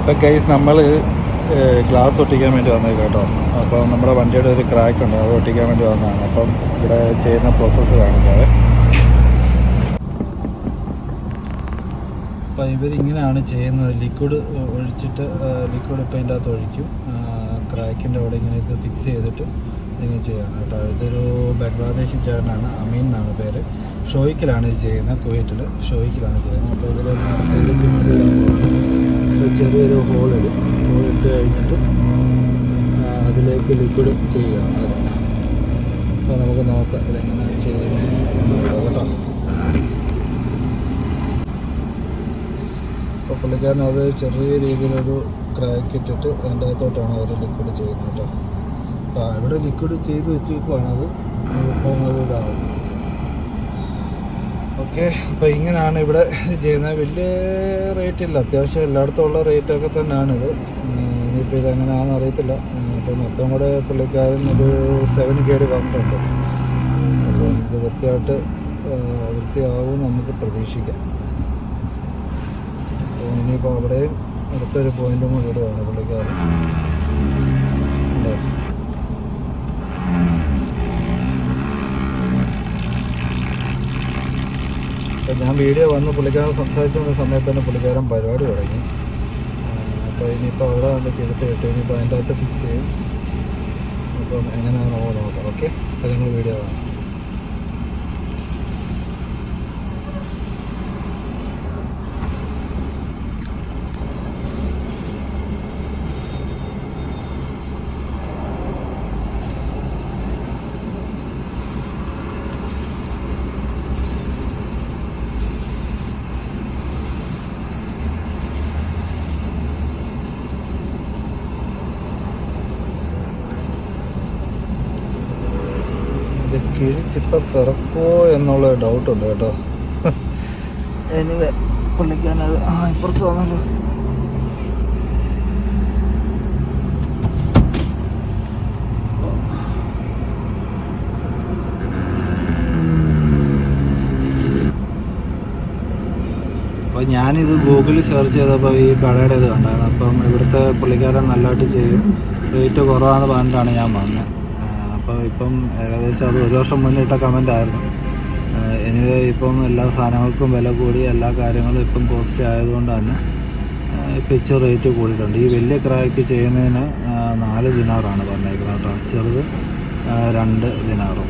ഇപ്പം ഗൈസ് നമ്മൾ ഗ്ലാസ് ഒട്ടിക്കാൻ വേണ്ടി വന്നത് കേട്ടോ. അപ്പം നമ്മുടെ വണ്ടിയുടെ ഒരു ക്രാക്ക് ഉണ്ട്, അത് ഒട്ടിക്കാൻ വേണ്ടി വന്നതാണ്. അപ്പം ഇവിടെ ചെയ്യുന്ന പ്രോസസ്സ് കാണിക്കാതെ. അപ്പം ഇവരിങ്ങനെയാണ് ചെയ്യുന്നത്. ലിക്വിഡ് ഒഴിച്ചിട്ട് ലിക്വിഡ് ഇപ്പം ഇതിൻ്റെ അകത്ത് ഒഴിക്കും. ക്രാക്കിൻ്റെ അവിടെ ഇങ്ങനെ ഇത് ഫിക്സ് ചെയ്തിട്ട് ഇങ്ങനെ ചെയ്യണം കേട്ടോ. ഇതൊരു ബംഗ്ലാദേശി ചേട്ടനാണ്, അമീൻ എന്നാണ് പേര്. ഷോയ്ക്കിലാണ് ഇത് ചെയ്യുന്നത്, കുവൈറ്റിൽ ഷോയ്ക്കിലാണ് ചെയ്യുന്നത്. അപ്പോൾ ഇതിൽ ഇത് ഫിക്സ് ചെയ്യാൻ ചെറിയൊരു ഹോളിൽ ഇട്ട് കഴിഞ്ഞിട്ട് അതിലേക്ക് ലിക്വിഡ് ചെയ്യുകയാണ് അത്. അപ്പോൾ നമുക്ക് നോക്കാം ഇതെങ്ങനെ ചെയ്യുന്നത് കേട്ടോ. അപ്പോൾ പുള്ളിക്കാരൻ അത് ചെറിയ രീതിയിലൊരു ക്രാക്ക് ഇട്ടിട്ട് അതിൻ്റെ അകത്തോട്ടാണ് അവർ ലിക്വിഡ് ചെയ്യുന്നത് കേട്ടോ. അപ്പോൾ ഇവിടെ ലിക്വിഡ് ചെയ്ത് വെച്ചേക്കുവാണ്, അത് ഇപ്പം അത് ഇതാവും. ഓക്കെ, അപ്പോൾ ഇങ്ങനെയാണ് ഇവിടെ ചെയ്യുന്നത്. വലിയ റേറ്റ് ഇല്ല, അത്യാവശ്യം എല്ലായിടത്തും ഉള്ള റേറ്റൊക്കെ തന്നെയാണിത്. ഇനിയിപ്പോൾ ഇതെങ്ങനെയാണെന്ന് അറിയത്തില്ല. അപ്പോൾ മൊത്തം കൂടെ പുള്ളിക്കാരൻ ഒരു 7K വന്നിട്ടുണ്ട്. അപ്പോൾ ഇത് വൃത്തിയാവും നമുക്ക് പ്രതീക്ഷിക്കാം. അപ്പോൾ ഇനിയിപ്പോൾ അവിടെയും അടുത്തൊരു പോയിൻറ്റും കൂടി ഇടുകയാണ് പുള്ളിക്കാരൻ. അപ്പോൾ ഞാൻ വീഡിയോ വന്ന് പുള്ളിക്കാരൻ സംസാരിച്ചുകൊണ്ട സമയത്ത് തന്നെ പുള്ളിക്കാരൻ പരിപാടി തുടങ്ങി. അപ്പോൾ ഇനിയിപ്പോൾ അവിടെ വന്നിട്ട് എടുത്ത് കിട്ടും. ഇനിയിപ്പോൾ അതിൻ്റെ അകത്ത് ഫിക്സ് ചെയ്യും. അപ്പം എങ്ങനെയാണോ നോക്കാം. ഓക്കെ, അപ്പോൾ നിങ്ങൾ വീഡിയോ കാണാം. കിഴിച്ചിപ്പം പിറക്കുമോ എന്നുള്ള ഡൗട്ടുണ്ട് കേട്ടോ. എനിവേ പുള്ളിക്കാനത് ഇപ്പുറത്ത് വന്നല്ലോ. അപ്പോൾ ഞാനിത് ഗൂഗിളിൽ സെർച്ച് ചെയ്തപ്പോൾ ഈ കടയുടെ ഇത് കണ്ടായിരുന്നു. അപ്പം ഇവിടുത്തെ പുള്ളിക്കാരൻ നല്ലതായിട്ട് ചെയ്യും, റേറ്റ് കുറവാണെന്ന് പറഞ്ഞിട്ടാണ് ഞാൻ വന്നത്. അപ്പോൾ ഇപ്പം ഏകദേശം അത് 1 വർഷം മുന്നേ ഇട്ട കമൻ്റ് ആയിരുന്നു. എനിവേ ഇപ്പം എല്ലാ സാധനങ്ങൾക്കും വില കൂടി, എല്ലാ കാര്യങ്ങളും ഇപ്പം കോസ്റ്റ് ആയതുകൊണ്ട് തന്നെ ഇപ്പം ഇച്ചിരി റേറ്റ് കൂടിയിട്ടുണ്ട്. ഈ വലിയ ക്രാക്ക് ചെയ്യുന്നതിന് 4 ദിനാറാണ് പറഞ്ഞേക്കുന്നത് കേട്ടോ. ചെറുത് 2 ദിനാറും,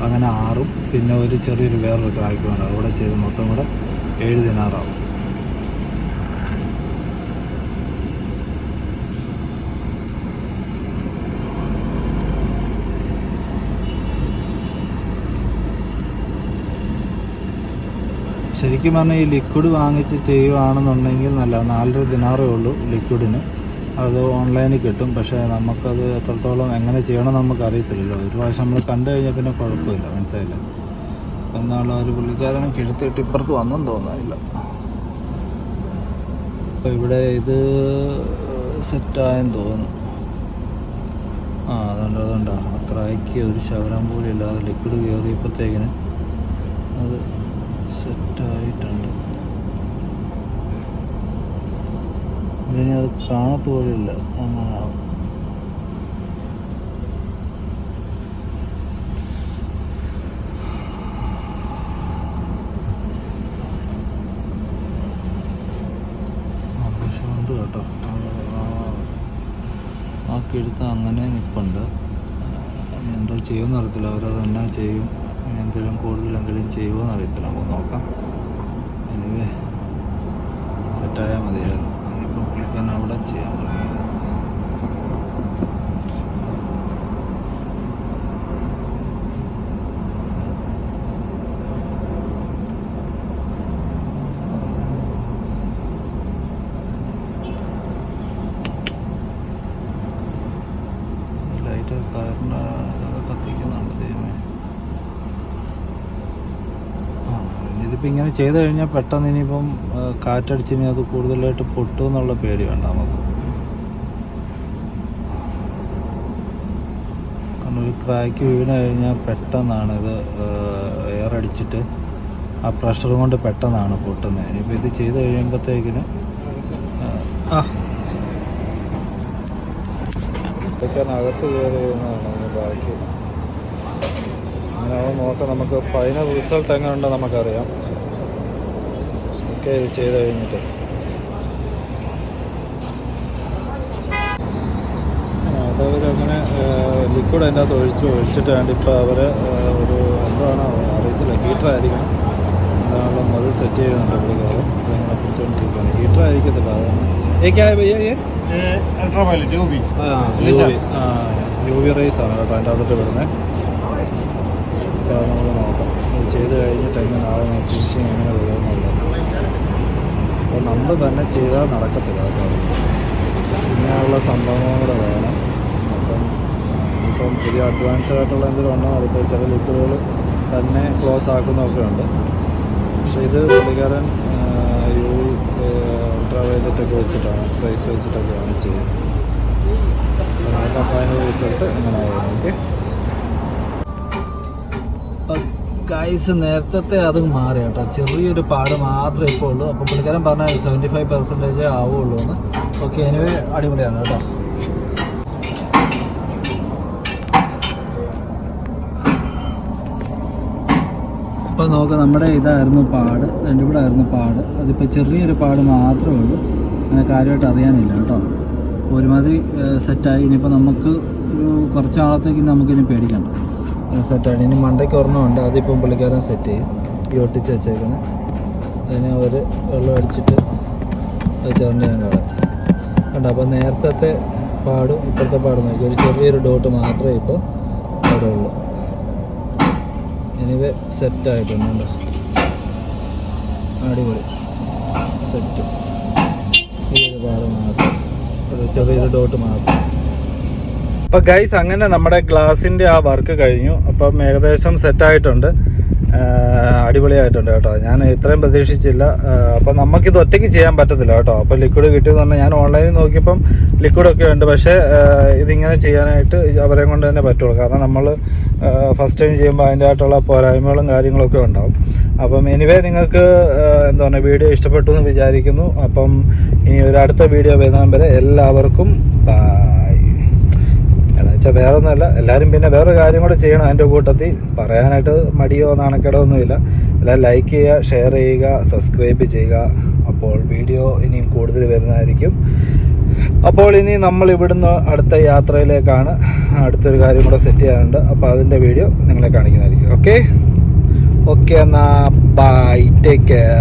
അങ്ങനെ 6ഉം പിന്നെ ഒരു ചെറിയൊരു വേറൊരു ക്രാക്ക് വേണം. അവിടെ ചെയ്ത് മൊത്തം കൂടെ 7 ദിനാറാവും. ശരിക്കും പറഞ്ഞാൽ ഈ ലിക്വിഡ് വാങ്ങിച്ച് ചെയ്യുകയാണെന്നുണ്ടെങ്കിൽ നല്ല 4.5 ദിനാറേ ഉള്ളൂ ലിക്വിഡിന്. അത് ഓൺലൈനിൽ കിട്ടും. പക്ഷേ നമുക്കത് എത്രത്തോളം എങ്ങനെ ചെയ്യണം നമുക്കറിയത്തില്ലല്ലോ. ഒരു പ്രാവശ്യം നമ്മൾ കണ്ടു കഴിഞ്ഞാൽ പിന്നെ കുഴപ്പമില്ല, മനസ്സിലായില്ല. എന്നുള്ള ഒരു പുള്ളിക്കാരനും കിഴുത്തിട്ട് ഇപ്പുറത്ത് വന്നെന്ന് തോന്നുന്നില്ല. അപ്പോൾ ഇവിടെ ഇത് സെറ്റായെന്ന് തോന്നുന്നു. അതുകൊണ്ട് ക്രാക്ക് ഒരു ശകലം പോലും ഇല്ലാതെ ലിക്വിഡ് കയറിയപ്പോഴത്തേക്കിന് അത് സെറ്റായിട്ടുണ്ട്. ഇതിന് അത് കാണത്ത് പോലില്ല, അങ്ങനെ ആവും. ആവശ്യമുണ്ട് കേട്ടോ. ആക്കിയെടുത്ത് അങ്ങനെ നിൽപ്പുണ്ട്. എന്താ ചെയ്യുമെന്ന് അറിയത്തില്ല, അവരത് എന്നാ ചെയ്യും, എന്തെങ്കിലും കൂടുതൽ എന്തെങ്കിലും ചെയ്യുമോ എന്നറിയത്തില്ല. നമുക്ക് നോക്കാം. എനിവേ സെറ്റായാൽ മതിയായിരുന്നു. അതിനിപ്പോൾ പുള്ളിക്കാരൻ അവിടെ ചെയ്യാൻ തുടങ്ങിയത്. ലൈറ്റ് കാരണം കത്തിക്കുന്നുണ്ട് ദൈവമേ. ഇതിപ്പോൾ ഇങ്ങനെ ചെയ്ത് കഴിഞ്ഞാൽ പെട്ടെന്ന് ഇനിയിപ്പം കാറ്റടിച്ചിനി അത് കൂടുതലായിട്ട് പൊട്ടും എന്നുള്ള പേടി വേണ്ട നമുക്ക്. കാരണം ഒരു ക്രാക്ക് വീണ് കഴിഞ്ഞാൽ പെട്ടെന്നാണ് ഇത് എയർ അടിച്ചിട്ട് ആ പ്രഷർ കൊണ്ട് പെട്ടെന്നാണ് പൊട്ടുന്നത്. ഇനിയിപ്പോൾ ഇത് ചെയ്ത് കഴിയുമ്പോഴത്തേക്കിന് ആ അകത്ത് കയറി വരുന്നതാണ് ബാക്കി. അങ്ങനെ അത് നോക്കാം, നമുക്ക് ഫൈനൽ റിസൾട്ട് എങ്ങനെ ഉണ്ടോ നമുക്കറിയാം. ഓക്കെ, ഇത് ചെയ്ത് കഴിഞ്ഞിട്ട് അതവരങ്ങനെ ലിക്വിഡ് അതിൻ്റെ അകത്ത് ഒഴിച്ചിട്ട് വേണ്ട. ഇപ്പോൾ അവർ ഒരു എന്താണ് അറിയത്തില്ല, ഹീറ്ററായിരിക്കണം എന്താണെങ്കിലും അത് സെറ്റ് ചെയ്യുന്നുണ്ട് പുള്ളിക്കാരൻ. അങ്ങനെ പിടിച്ചുകൊണ്ടിരിക്കുകയാണ്. ഹീറ്റർ ആയിരിക്കത്തില്ല, അതാണ് अल्ट्रावायलेट यूवी യൂവി റേസ് ആണ് കേട്ടോ അതിൻ്റെ അകത്തോട്ട് വരുന്നത്. അപ്പോൾ അത് നമുക്ക് നോക്കാം, ഇത് ചെയ്ത് കഴിഞ്ഞിട്ട് എങ്ങനെയാവും ഫിനിഷിങ് എങ്ങനെ വരുമെന്നുള്ളത്. അപ്പോൾ നമ്മൾ തന്നെ ചെയ്താൽ നടക്കത്തില്ല കേട്ടോ, ഇങ്ങനെയുള്ള സംഭവങ്ങളും കൂടെ വേണം. ഇപ്പം പുതിയ അഡ്വാൻസ്ഡ് ആയിട്ടുള്ള എന്തെങ്കിലും ഉണ്ടോ അതിപ്പോൾ ചില ലിക്വിഡുകൾ തന്നെ ക്ലോസ് ആക്കുന്നതൊക്കെ ഉണ്ട്. പക്ഷേ ഇത് പുള്ളിക്കാരൻ അൾട്രാവയലറ്റൊക്കെ വെച്ചിട്ടാണ്, പ്രൈസ് വെച്ചിട്ടൊക്കെയാണ് ചെയ്യുന്നത്. അപ്പോൾ ഫൈനൽ റിസൾട്ട് എങ്ങനെ ആയിരുന്നു. ഓക്കെ ഗൈസ്, നേരത്തെ അത് മാറി കേട്ടോ, ചെറിയൊരു പാട് മാത്രമേ ഇപ്പോൾ ഉള്ളൂ. അപ്പോൾ പുള്ളിക്കാരൻ പറഞ്ഞാൽ 75% ആവുള്ളൂ എന്ന്. ഓക്കെ, എനിവേ അടിപൊളിയാണ് കേട്ടോ. അപ്പോൾ നോക്കാം, നമ്മുടെ ഇതായിരുന്നു പാട്, ഇവിടെ ആയിരുന്നു പാട്. അതിപ്പോൾ ചെറിയൊരു പാട് മാത്രമേ ഉള്ളൂ, അങ്ങനെ കാര്യമായിട്ട് അറിയാനില്ല കേട്ടോ. ഒരുമാതിരി സെറ്റായി. ഇനിയിപ്പോൾ നമുക്ക് ഒരു കുറച്ച് നാളത്തേക്ക് നമുക്കിനി പേടിക്കണ്ട, സെറ്റായി. ഇനി മണ്ടയ്ക്ക് ഒരെണ്ണമുണ്ട്, അതിപ്പം പുള്ളിക്കാരൻ സെറ്റ് ചെയ്യും. ഈ ഒട്ടിച്ച് വെച്ചേക്കുന്നത് അതിന് അവർ വെള്ളം അടിച്ചിട്ട് ചേർന്ന് ഞാൻ കളയാം കണ്ടോ. അപ്പോൾ നേരത്തെ പാടും ഇപ്പോഴത്തെ പാടും നോക്കി ഒരു ചെറിയൊരു ഡോട്ട് മാത്രമേ ഇപ്പോൾ അവിടെ ഉള്ളൂ. എനിവേ സെറ്റായിട്ടുണ്ട്, അടിപൊളി സെറ്റ്. ഈ ഒരു പാട് മാത്രം, ഒരു ചെറിയൊരു ഡോട്ട് മാത്രം. അപ്പോൾ ഗൈസ്, അങ്ങനെ നമ്മുടെ ഗ്ലാസിൻ്റെ ആ വർക്ക് കഴിഞ്ഞു. അപ്പം ഏകദേശം സെറ്റായിട്ടുണ്ട്, അടിപൊളിയായിട്ടുണ്ട് കേട്ടോ. ഞാൻ ഇത്രയും പ്രതീക്ഷിച്ചില്ല. അപ്പം നമുക്കിത് ഒറ്റയ്ക്ക് ചെയ്യാൻ പറ്റത്തില്ല കേട്ടോ. അപ്പോൾ ലിക്വിഡ് കിട്ടിയെന്ന് പറഞ്ഞാൽ ഞാൻ ഓൺലൈനിൽ നോക്കിയപ്പം ലിക്വിഡൊക്കെ ഉണ്ട്, പക്ഷേ ഇതിങ്ങനെ ചെയ്യാനായിട്ട് അവരെ കൊണ്ട് തന്നെ പറ്റുള്ളൂ. കാരണം നമ്മൾ ഫസ്റ്റ് ടൈം ചെയ്യുമ്പോൾ അതിൻ്റെ ആയിട്ടുള്ള പോരായ്മകളും കാര്യങ്ങളൊക്കെ ഉണ്ടാവും. അപ്പം എനിവേ നിങ്ങൾക്ക് എന്താ പറയുക, വീഡിയോ ഇഷ്ടപ്പെട്ടു എന്ന് വിചാരിക്കുന്നു. അപ്പം ഇനി ഒരു അടുത്ത വീഡിയോ വരുന്നതിന് വരെ എല്ലാവർക്കും എന്നുവെച്ചാൽ വേറെ ഒന്നുമല്ല, എല്ലാവരും പിന്നെ വേറൊരു കാര്യം കൂടെ ചെയ്യണം അതിൻ്റെ കൂട്ടത്തിൽ. പറയാനായിട്ട് മടിയോ നാണക്കേടോ ഒന്നുമില്ല. എല്ലാവരും ലൈക്ക് ചെയ്യുക, ഷെയർ ചെയ്യുക, സബ്സ്ക്രൈബ് ചെയ്യുക. അപ്പോൾ വീഡിയോ ഇനിയും കൂടുതൽ വരുന്നതായിരിക്കും. അപ്പോൾ ഇനി നമ്മൾ ഇവിടുന്ന് അടുത്ത യാത്രയിലേക്കാണ്. അടുത്തൊരു കാര്യം കൂടെ സെറ്റ് ചെയ്യാനുണ്ട്, അപ്പോൾ അതിൻ്റെ വീഡിയോ നിങ്ങളെ കാണിക്കുന്നതായിരിക്കും. ഓക്കെ എന്നാൽ ബൈ, ടേക്ക് കെയർ.